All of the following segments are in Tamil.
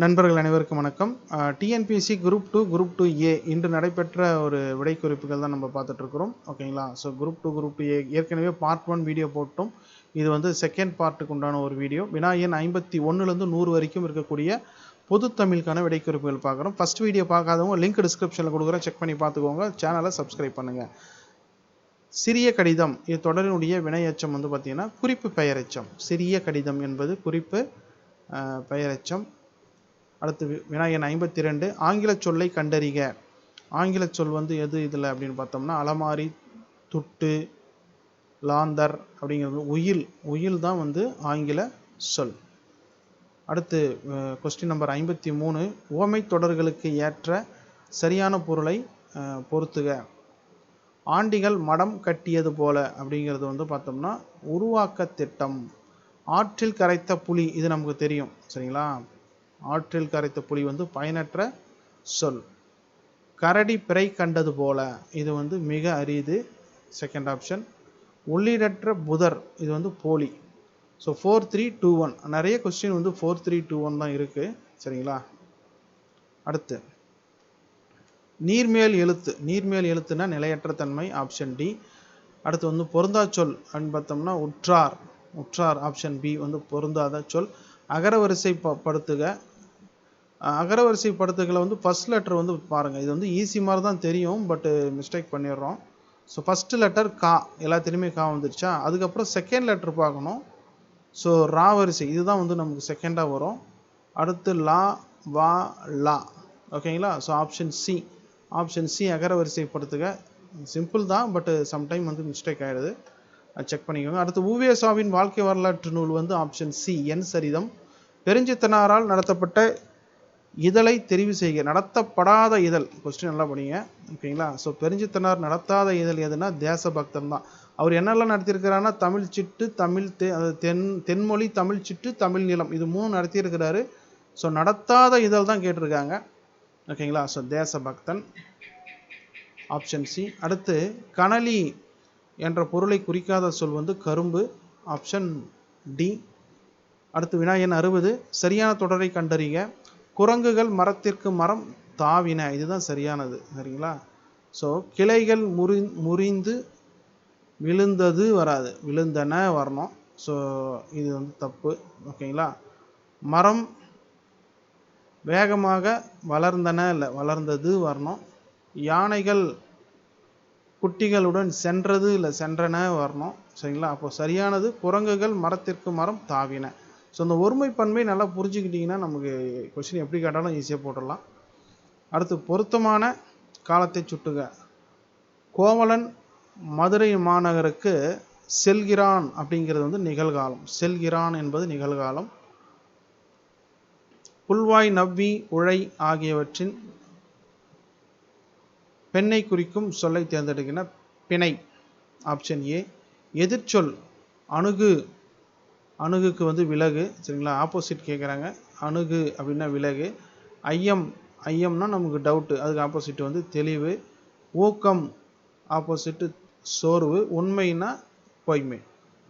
நண்பர்கள் அனைவருக்கும் வணக்கம். டிஎன்பிஎஸ்சி குரூப் 2 குரூப் 2A இன்று நடைபெற்ற ஒரு விடை குறிப்புகள் தான் நம்ம பார்த்துட்ருக்குறோம். ஓகேங்களா? ஸோ குரூப் 2 குரூப் 2A ஏற்கனவே பார்ட் 1 வீடியோ போட்டோம். இது வந்து செகண்ட் பார்ட்டுக்கு உண்டான ஒரு வீடியோ. வினா எண் 51லேருந்து 100 வரைக்கும் இருக்கக்கூடிய பொது தமிழுக்கான விடை குறிப்புகள் பார்க்குறோம். ஃபஸ்ட் வீடியோ பார்க்காதவங்க லிங்க் டிஸ்கிரிப்ஷனில் கொடுக்குறேன், செக் பண்ணி பார்த்துக்கோங்க. சேனலை சப்ஸ்கிரைப் பண்ணுங்கள். சிறிய கடிதம் இது தொடரினுடைய வினையச்சம் வந்து பார்த்திங்கன்னா குறிப்பு பெயரெச்சம். சிறிய கடிதம் என்பது குறிப்பு பெயரெச்சம். அடுத்து வினா எண் 52 ஆங்கில சொல்லை கண்டறிக. ஆங்கில சொல் வந்து எது இதில் அப்படின்னு பார்த்தோம்னா அலமாரி, துட்டு, லாந்தர் அப்படிங்கிறது உயில் தான் வந்து ஆங்கில சொல். அடுத்து கொஸ்டின் நம்பர் 53 உவமை தொடர்களுக்கு ஏற்ற சரியான பொருளை பொறுத்துக. ஆண்டிகள் மடம் கட்டியது போல அப்படிங்கிறது வந்து பார்த்தோம்னா உருவாக்க திட்டம். ஆற்றில் கரைத்த புலி இது நமக்கு தெரியும், சரிங்களா? ஆற்றில் கரைத்த புலி வந்து பயனற்ற சொல். கரடி பிறை கண்டது போல இது வந்து மிக அரிது, செகண்ட் ஆப்ஷன். உள்ளீடற்ற புதர் இது வந்து போலி. ஸோ 4321 நிறைய கொஸ்டின் வந்து 4321 தான் இருக்குது, சரிங்களா? அடுத்து நீர்மேல் எழுத்துனா நிலையற்ற தன்மை, ஆப்ஷன் டி. அடுத்து வந்து பொருந்தா சொல் அப்படின்னு பார்த்தோம்னா உற்றார் ஆப்ஷன் பி வந்து பொருந்தாத சொல். அகரவரிசை படுத்துக. அகரவரிசை படுத்துகளை வந்து ஃபஸ்ட் லெட்டர் வந்து பாருங்கள், இது வந்து ஈஸி மாதிரி தான் தெரியும், பட்டு மிஸ்டேக் பண்ணிடுறோம். ஸோ ஃபஸ்ட்டு லெட்டர் கா, எல்லாத்துலேயுமே கா வந்துருச்சா. அதுக்கப்புறம் செகண்ட் லெட்டர் பார்க்கணும். ஸோ ரா வரிசை இதுதான் வந்து நமக்கு செகண்டாக வரும். அடுத்து லா, வா, லா. ஓகேங்களா? ஸோ ஆப்ஷன் சி அகரவரிசை படுத்துக. சிம்பிள் தான், பட்டு சம்டைம் வந்து மிஸ்டேக் ஆகிடுது, செக் பண்ணிக்கோங்க. அடுத்து உவேசாவின் வாழ்க்கை வரலாற்று நூல் வந்து ஆப்ஷன் சி என் சரிதம். பெருஞ்சித்தனாரால் நடத்தப்பட்ட இதழை தெரிவு செய்க. நடத்தப்படாத இதழ் கொஸ்டின் நல்லா படிங்க, ஓகேங்களா? ஸோ பெருஞ்சித்தனார் நடத்தாத இதழ் எதுனா தேசபக்தன் தான். அவர் என்னெல்லாம் நடத்தியிருக்கிறாருன்னா தமிழ் சிட்டு, தென்மொழி, தமிழ் சிட்டு, தமிழ் நிலம், இது 3 நடத்தியிருக்கிறாரு. ஸோ நடத்தாத இதழ் தான் கேட்டிருக்காங்க, ஓகேங்களா? ஸோ தேசபக்தன், ஆப்ஷன் சி. அடுத்து கனலி என்ற பொருளை குறிக்காத சொல் வந்து கரும்பு, ஆப்ஷன் டி. அடுத்து வினா எண் 60 சரியான தொடரை கண்டறிக. குரங்குகள் மரத்திற்கு மரம் தாவின, இதுதான் சரியானது, சரிங்களா? ஸோ கிளைகள் முறிந்து விழுந்தது வராது, விழுந்தன வரணும். ஸோ இது வந்து தப்பு, ஓகேங்களா? மரம் வேகமாக வளர்ந்தன இல்லை வளர்ந்தது வரணும். யானைகள் குட்டிகளுடன் சென்றது இல்லை சென்றன வரணும், சரிங்களா? அப்போ சரியானது குரங்குகள் மரத்திற்கு மரம் தாவின. ஸோ இந்த ஒருமைப்பன்மை நல்லா புரிஞ்சுக்கிட்டிங்கன்னா நமக்கு கொஸ்டின் எப்படி கேட்டாலும் ஈஸியாக போட்டுடலாம். அடுத்து பொருத்தமான காலத்தை சுட்டுக. கோவலன் மதுரை மாநகருக்கு செல்கிறான் அப்படிங்கிறது வந்து நிகழ்காலம். செல்கிறான் என்பது நிகழ்காலம். புல்வாய், நவ்வி, உழை ஆகியவற்றின் பெண்ணை குறிக்கும் சொல்லை தேர்ந்தெடுக்கிற. பிணை, ஆப்ஷன் ஏ. எதிர்ச்சொல் அணுகுக்கு வந்து விலகு, சரிங்களா? ஆப்போசிட் கேட்குறாங்க. அணுகு அப்படின்னா விலகு. ஐயம்னா நமக்கு டவுட்டு, அதுக்கு ஆப்போசிட் வந்து தெளிவு. ஊக்கம் ஆப்போசிட்டு சோர்வு. உண்மைன்னா பொய்மை.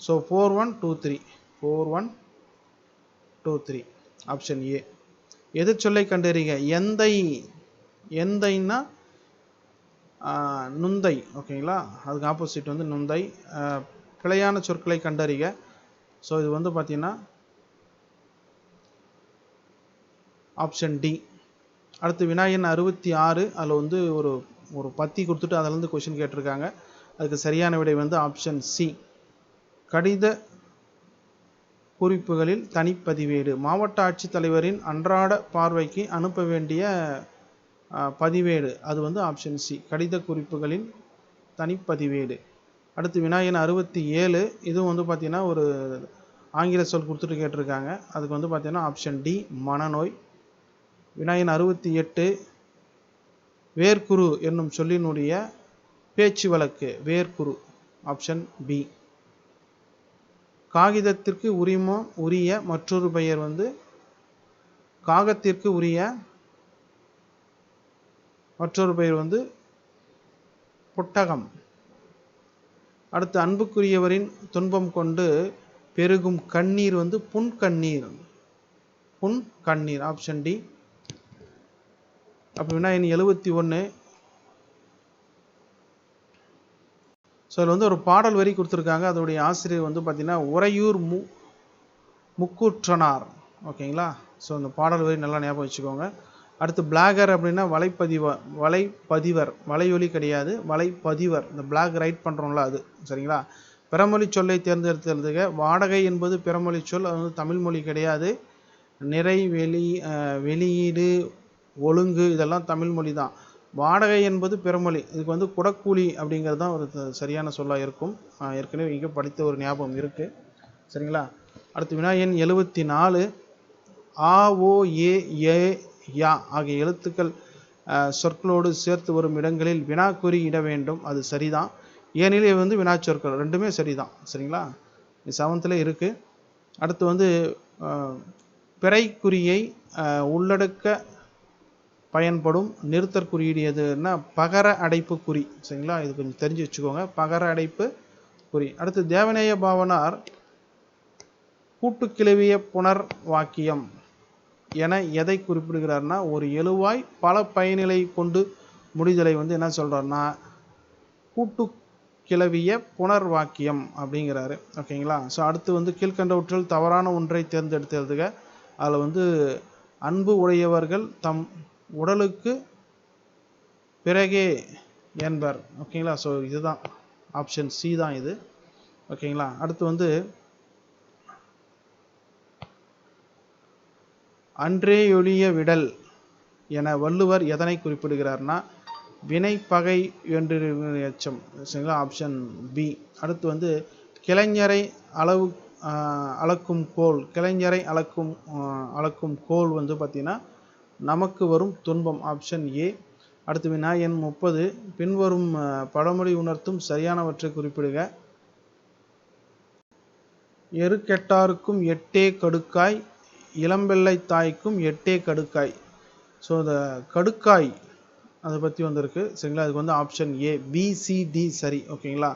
So 4123 option A. எதிர்ச்சொல்லை கண்டறிக. எந்தைன்னா நுந்தை, ஓகேங்களா? அதுக்கு ஆப்போசிட் வந்து நுந்தை. பிழையான சொற்களை கண்டறிக. ஸோ இது வந்து பார்த்தீங்கன்னா ஆப்ஷன் டி. அடுத்து வினா எண் 66 அதில் வந்து ஒரு பத்தி கொடுத்துட்டு அதிலேருந்து கொஷின் கேட்டிருக்காங்க. அதுக்கு சரியான விடை வந்து ஆப்ஷன் சி. கடித குறிப்புகளில் தனிப்பதிவேடு. மாவட்ட ஆட்சித்தலைவரின் அன்றாட பார்வைக்கு அனுப்ப வேண்டிய பதிவேடு அது வந்து ஆப்ஷன் சி, கடித குறிப்புகளின் தனிப்பதிவேடு. அடுத்து வினா எண் 67 இதுவும் வந்து பார்த்தீங்கன்னா ஒரு ஆங்கில சொல் கொடுத்துட்டு கேட்டிருக்காங்க. அதுக்கு வந்து பார்த்தீங்கன்னா ஆப்ஷன் டி மனநோய். வினா எண் 68 வேர்க்குரு என்னும் சொல்லினுடைய பேச்சு வழக்கு. வேர்க்குரு, ஆப்ஷன் பி. காகிதத்திற்கு உரிய மற்றொரு பெயர் வந்து காகத்திற்கு உரிய மற்றொரு பெயர் வந்து புட்டகம். அடுத்து அன்புக்குரியவரின் துன்பம் கொண்டு பெருகும் கண்ணீர் வந்து புன்கண்ணீர். புண் கண்ணீர் ஆப்ஷன் டி. அப்போ வினா எண் 71. ஸோ அதில் வந்து ஒரு பாடல் வரி கொடுத்துருக்காங்க. அதோடைய ஆசிரியர் வந்து பார்த்தீங்கன்னா உறையூர் முக்கூற்றனார். ஓகேங்களா. ஸோ அந்த பாடல் வரி நல்லா ஞாபகம் வச்சுக்கோங்க. அடுத்து பிளாகர் அப்படின்னா வலைப்பதிவர், வலையொலி கிடையாது, வலைப்பதிவர். இந்த பிளாக் ரைட் பண்ணுறோம்ல அது. சரிங்களா. பிறமொழி சொல்லை தேர்ந்தெடுத்ததுக. வாடகை என்பது பிறமொழி சொல், அது வந்து தமிழ் மொழி கிடையாது. நிறை, வெளியீடு, ஒழுங்கு இதெல்லாம் தமிழ் மொழி தான். வாடகை என்பது பிறமொழி. இதுக்கு வந்து குடக்கூலி அப்படிங்கிறது தான் ஒரு சரியான சொல்லாக இருக்கும். ஏற்கனவே இங்கே படித்த ஒரு ஞாபகம் இருக்குது. சரிங்களா. அடுத்து வினா எண் 74. ஆ, ஓ, ஏ, யா ஆகிய எழுத்துக்கள் சொற்களோடு சேர்த்து வரும் இடங்களில் வினாக்குறி இட வேண்டும். அது சரிதான். ஏனிலே வந்து வினாச்சொற்கள் ரெண்டுமே சரிதான். சரிங்களா. 7th இருக்குது. அடுத்து வந்து பிறைக்குறியை உள்ளடக்க பயன்படும் நிறுத்தற் குறியீடு எதுன்னா பகர அடைப்பு குறி. சரிங்களா. இது கொஞ்சம் தெரிஞ்சு வச்சுக்கோங்க. பகர அடைப்பு குறி. அடுத்து தேவநேய பாவனார் கூட்டுக்கிளவிய புனர் வாக்கியம் என எதை குறிப்பிடுகிறார்னா ஒரு எழுவாய் பல பயனிலை கொண்டு முடிதலை வந்து என்ன சொல்றாருன்னா கூட்டு கிளவிய புனர் வாக்கியம் அப்படிங்கிறாரு. ஓகேங்களா. ஸோ அடுத்து வந்து கீழ்கண்டவற்றில் தவறான ஒன்றை தேர்ந்தெடுத்ததுக. அதில் வந்து அன்பு உடையவர்கள் தம் உடலுக்கு பிறகே என்பர். ஓகேங்களா. ஸோ இதுதான் ஆப்ஷன் சி தான் இது. ஓகேங்களா. அடுத்து வந்து அன்றேயொழிய விடல் என வள்ளுவர் எதனை குறிப்பிடுகிறார்னா வினைப்பகை என்று எச்சம். சரிங்களா. Option B. அடுத்து வந்து கிளைஞரை அளக்கும் கோல். கிளைஞரை அளக்கும் கோல் வந்து பார்த்தீங்கன்னா நமக்கு வரும் துன்பம். Option A. அடுத்து வினா எண் 30. பின்வரும் பழமொழி உணர்த்தும் சரியானவற்றை குறிப்பிடுக. எருக்கெட்டாருக்கும் எட்டே கடுக்காய், இளம்பிள்ளை தாய்க்கும் எட்டே கடுக்காய். ஸோ இந்த கடுக்காய் அதை பற்றி வந்திருக்கு. சரிங்களா. அதுக்கு வந்து ஆப்ஷன் ஏ, பிசிடி சரி. ஓகேங்களா.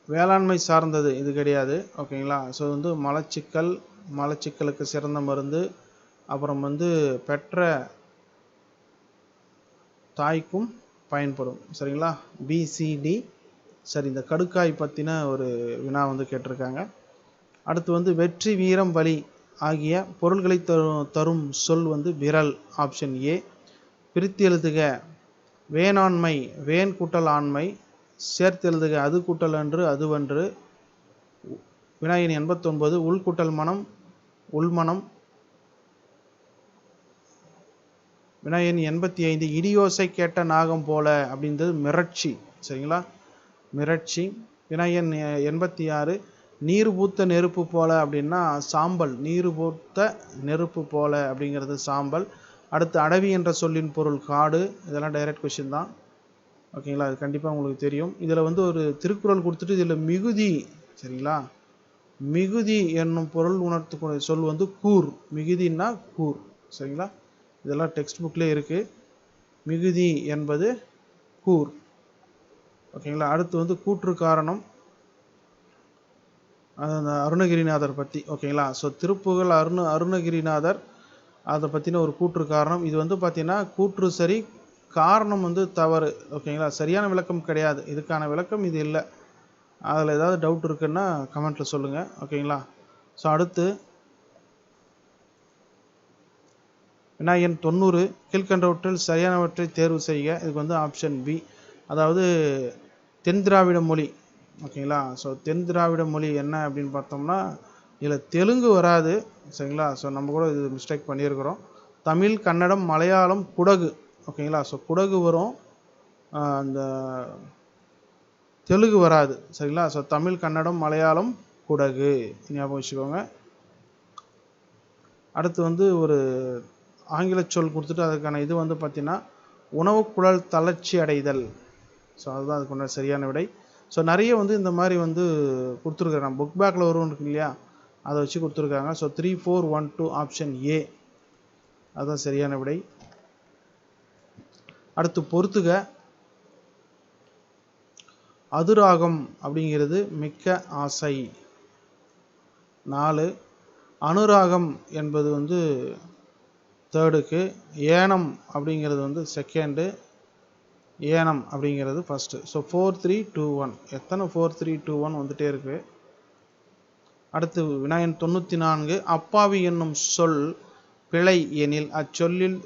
வேளாண்மை சார்ந்தது இது கிடையாது. ஓகேங்களா. ஸோ வந்து மலச்சிக்கலுக்கு சிறந்த மருந்து, அப்புறம் வந்து பெற்ற தாய்க்கும் பயன்படும். சரிங்களா. பிசிடி சரி. இந்த கடுக்காய் பற்றின ஒரு வினா வந்து கேட்டிருக்காங்க. அடுத்து வந்து வெற்றி, வீரம், வலி ஆகிய பொருள்களை தரும் சொல் வந்து விரல். Option A. பிரித்து எழுதுக. வேணாண்மை, வேன் கூட்டல் ஆண்மை. சேர்த்து எழுதுக. அது கூட்டல் அன்று, அதுவன்று. வினா எண் 89. உள் கூட்டல் மனம், உள்மனம். வினா எண் 85. இடியோசை கேட்ட நாகம் போல அப்படின்றது மிரட்சி. சரிங்களா. மிரட்சி. வினா எண் 86. நீர் பூத்த நெருப்பு போல அப்படின்னா சாம்பல். நீர் பூத்த நெருப்பு போல அப்படிங்கிறது சாம்பல். அடுத்து அடவி என்ற சொல்லின் பொருள் காடு. இதெல்லாம் டைரக்ட் கொஸ்டின் தான். ஓகேங்களா. அது கண்டிப்பாக உங்களுக்கு தெரியும். இதில் வந்து ஒரு திருக்குறள் கொடுத்துட்டு இதில் மிகுதி. சரிங்களா. மிகுதி என்னும் பொருள் உணர்த்தக்கூடிய சொல் வந்து கூர். மிகுதின்னா கூர். சரிங்களா. இதெல்லாம் டெக்ஸ்ட் புக்லேயே இருக்குது. மிகுதி என்பது கூர். ஓகேங்களா. அடுத்து வந்து கூற்று காரணம், அந்த அருணகிரிநாதர் பற்றி. ஓகேங்களா. ஸோ திருப்புகழ் அருணகிரிநாதர் அதை பற்றின ஒரு கூற்று காரணம். இது வந்து பார்த்தீங்கன்னா கூற்று சரி, காரணம் வந்து தவறு. ஓகேங்களா. சரியான விளக்கம் கிடையாது. இதுக்கான விளக்கம் இது இல்லை. அதில் ஏதாவது டவுட் இருக்குன்னா கமெண்ட்டில் சொல்லுங்கள். ஓகேங்களா. ஸோ அடுத்து வினா எண் 90. கீழ்கண்டவற்றில் சரியானவற்றை தேர்வு செய்க. இதுக்கு வந்து ஆப்ஷன் பி. அதாவது தென் திராவிட மொழி. ஓகேங்களா. ஸோ தென் திராவிட மொழி என்ன அப்படின்னு பார்த்தோம்னா இதில் தெலுங்கு வராது. சரிங்களா. ஸோ நம்ம கூட இது மிஸ்டேக் பண்ணியிருக்கிறோம். தமிழ், கன்னடம், மலையாளம், குடகு. ஓகேங்களா. ஸோ குடகு வரும், அந்த தெலுங்கு வராது. சரிங்களா. ஸோ தமிழ், கன்னடம், மலையாளம், குடகு ஞாபகம் வச்சுக்கோங்க. அடுத்து வந்து ஒரு ஆங்கில சொல் கொடுத்துட்டு அதுக்கான இது வந்து பார்த்தீங்கன்னா உணவு குழல் தளர்ச்சி அடைதல். ஸோ அதுதான் அதுக்கு சரியான விடை. ஸோ நிறைய வந்து இந்த மாதிரி வந்து கொடுத்துருக்குறேன். நம்ம புக் பேக்கில் வரும் இருக்கு இல்லையா, அதை வச்சு கொடுத்துருக்காங்க. ஸோ 3, 4, 1, 2 ஆப்ஷன் ஏ அதுதான் சரியான விடை. அடுத்து பொறுத்துக. அதுராகம் அப்படிங்கிறது மிக்க ஆசை. 4. அனுராகம் என்பது வந்து தேர்டுக்கு, ஏனம் அப்படிங்கிறது வந்து செகண்டு, ஏனம் அப்படிங்கிறது ஃபஸ்ட்டு. ஸோ 4 3 2 1 எத்தனை 4 3 2 1 வந்துட்டே இருக்கு. அடுத்து வினாயன் 94 அப்பாவி என்னும் சொல் பிழை எனில் அச்சொல்லில்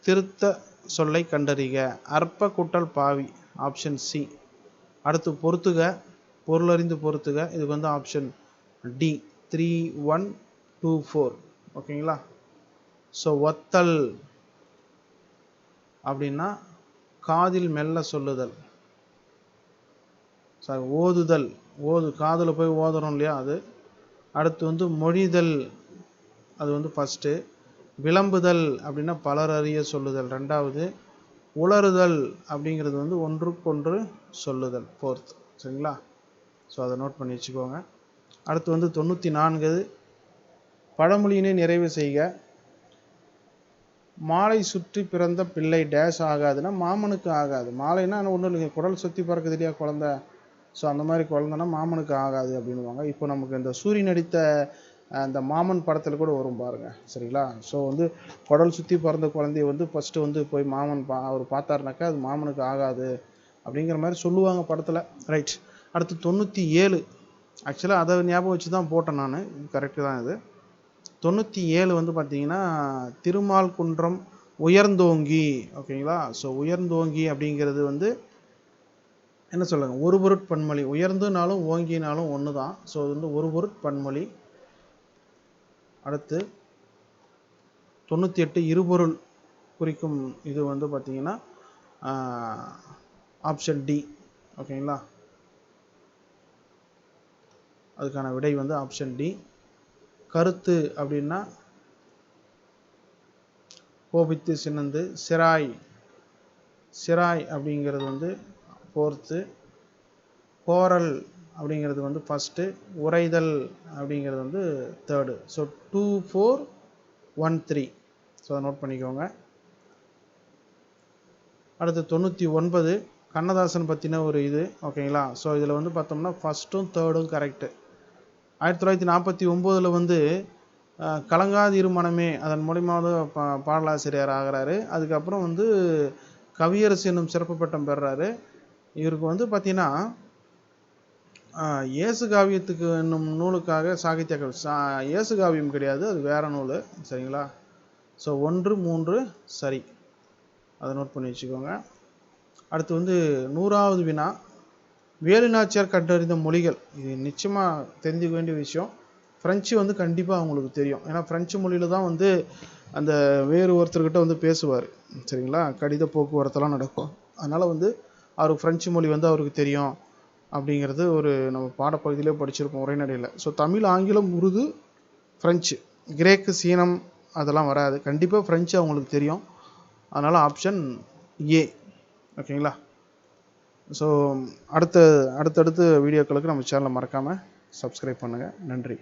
திருத்த சொல்லை கண்டறிக. அற்ப கூட்டல் பாவி ஆப்ஷன் சி. அடுத்து பொறுத்துக, பொருளறிந்து பொறுத்துக, இதுக்கு வந்து ஆப்ஷன் டி 3 1 2 4. ஓகேங்களா. ஸோ ஒத்தல் அப்படின்னா காதில் மெல்ல சொல்லுதல், சாரி ஓதுதல், காதில் போய் ஓதுறோம் இல்லையா அது. அடுத்து வந்து மொழிதல், அது வந்து ஃபஸ்ட்டு. விளம்புதல் அப்படின்னா பலர் அறிய சொல்லுதல் ரெண்டாவது. உளறுதல் அப்படிங்கிறது வந்து ஒன்றுக்கொன்று சொல்லுதல் ஃபோர்த். சரிங்களா. ஸோ அதை நோட் பண்ணி வச்சுக்கோங்க. அடுத்து வந்து 94 பழமொழியினை நிறைவு செய்க. மாலை சுற்றி பிறந்த பிள்ளை டேஷ் ஆகாதுன்னா மாமனுக்கு ஆகாது. மாலைன்னா ஒன்றும் இல்லைங்க, குடல் சுற்றி பிறக்குது இல்லையா குழந்தை. ஸோ அந்த மாதிரி குழந்தைன்னா மாமனுக்கு ஆகாது அப்படின்வாங்க. இப்போ நமக்கு இந்த சூரியன் நடித்த அந்த மாமன் படத்தில் கூட வரும் பாருங்க. சரிங்களா. ஸோ வந்து குடல் சுற்றி பிறந்த குழந்தைய வந்து ஃபஸ்ட்டு வந்து போய் மாமன் அவர் பார்த்தாருனாக்கா அது மாமனுக்கு ஆகாது அப்படிங்கிற மாதிரி சொல்லுவாங்க படத்தில். ரைட். அடுத்து 97 ஆக்சுவலாக அதை ஞாபகம் வச்சு தான் போட்டேன் நான், கரெக்டு தான் இது. 97 வந்து பார்த்தீங்கன்னா திருமால் குன்றம் உயர்ந்தோங்கி. ஓகேங்களா. ஸோ உயர்ந்தோங்கி அப்படிங்கிறது வந்து என்ன சொல்லுங்க, ஒரு பொருட் பன்மொழி. உயர்ந்துனாலும் ஓங்கினாலும் ஒன்று தான். ஸோ அது வந்து ஒரு பொருட் பன்மொழி. அடுத்து 98 இருபொருள் குறிக்கும் இது வந்து பார்த்தீங்கன்னா ஆப்ஷன் டி. ஓகேங்களா. அதுக்கான விடை வந்து ஆப்ஷன் டி. கருத்து அப்படின்னா கோபித்து சினந்து. சிராய், சிராய் அப்படிங்கிறது வந்து ஃபோர்த்து. கோரல் அப்படிங்கிறது வந்து ஃபஸ்ட்டு. உரைதல் அப்படிங்கிறது வந்து தேர்டு. ஸோ 2 4 1 3. ஸோ அதை நோட் பண்ணிக்கோங்க. அடுத்து 99 கண்ணதாசன் பற்றின ஒரு இது. ஓகேங்களா. ஸோ இதில் வந்து பார்த்தோம்னா ஃபஸ்ட்டும் தேர்டும் கரெக்டு. 1949 வந்து கலங்காது இரு மனமே அதன் மூலியமாக பாடலாசிரியர் ஆகிறாரு. அதுக்கப்புறம் வந்து கவியரசு என்னும் சிறப்பு பட்டம் பெறுறாரு. இவருக்கு வந்து பார்த்தீங்கன்னா இயேசு காவியத்துக்கு என்னும் நூலுக்காக சாகித்ய இயேசு காவியம் கிடையாது, அது வேற நூல். சரிங்களா. ஸோ 1 3 சரி, அதை நோட் பண்ணி வச்சுக்கோங்க. அடுத்து வந்து 100வது வினா வேலுநாச்சியார் கண்டறிந்த மொழிகள். இது நிச்சயமாக தெரிஞ்சுக்க வேண்டிய விஷயம். ஃப்ரெஞ்சு வந்து கண்டிப்பாக அவங்களுக்கு தெரியும். ஏன்னா ஃப்ரெஞ்சு மொழியில் தான் வந்து அந்த வேறு ஒருத்தர்கிட்ட வந்து பேசுவார். சரிங்களா. கடித போக்குவரத்தெல்லாம் நடக்கும். அதனால் வந்து அவருக்கு ஃப்ரெஞ்சு மொழி வந்து அவருக்கு தெரியும் அப்படிங்கிறது ஒரு நம்ம பாடப்பகுதியிலே படிச்சிருப்போம் உரைநடையில். ஸோ தமிழ், ஆங்கிலம், உருது, ஃப்ரெஞ்சு, கிரேக்கு, சீனம் அதெல்லாம் வராது. கண்டிப்பாக ஃப்ரெஞ்சு அவங்களுக்கு தெரியும். அதனால் ஆப்ஷன் ஏ. ஓகேங்களா. ஸோ அடுத்தடுத்த வீடியோக்களுக்கு நம்ம சேனலை மறக்காமல் சப்ஸ்கிரைப் பண்ணுங்கள். நன்றி.